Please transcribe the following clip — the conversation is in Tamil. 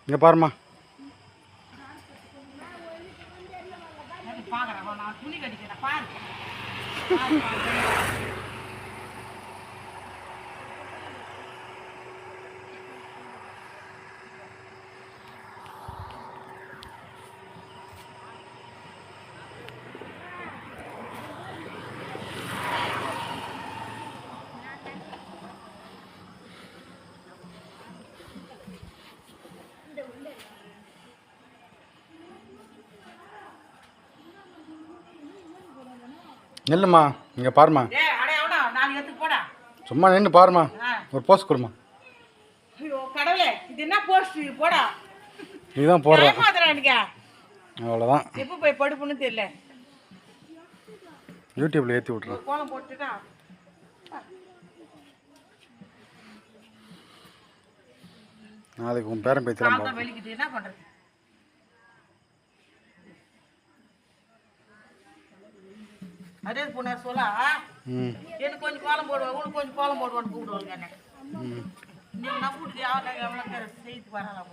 இங்கே பாருமா. நான் துணி கட்டிக்கிறேன் பாரு. நில்லுமா, இங்கே பாருமா. சும்மா நின்று பாருமா. ஒரு போஸ்ட் கொடுமா. கடவுளே, இது என்ன போஸ்ட் போடா. இதுதான் போடுறேன். அவ்வளோதான். எப்போ போய் படுப்புன்னு தெரியல. யூடியூப்ல ஏற்றி விட்றேன். கோலம் போட்டுட்டா நாளைக்கு உன் பேரன் பேச்சலாம் வெளிக்கிட்டு என்ன பண்ணுறது. அதே பொண்ணார் சொல்லா எனக்கு கொஞ்சம் கோலம் போடுவேன், உனக்கு கொஞ்சம் கோலம் போடுவான்னு கூப்பிடுவாங்க என்ன. நீ நான் கூப்பிட்டு எவ்வளோ செய்து வரலாம்.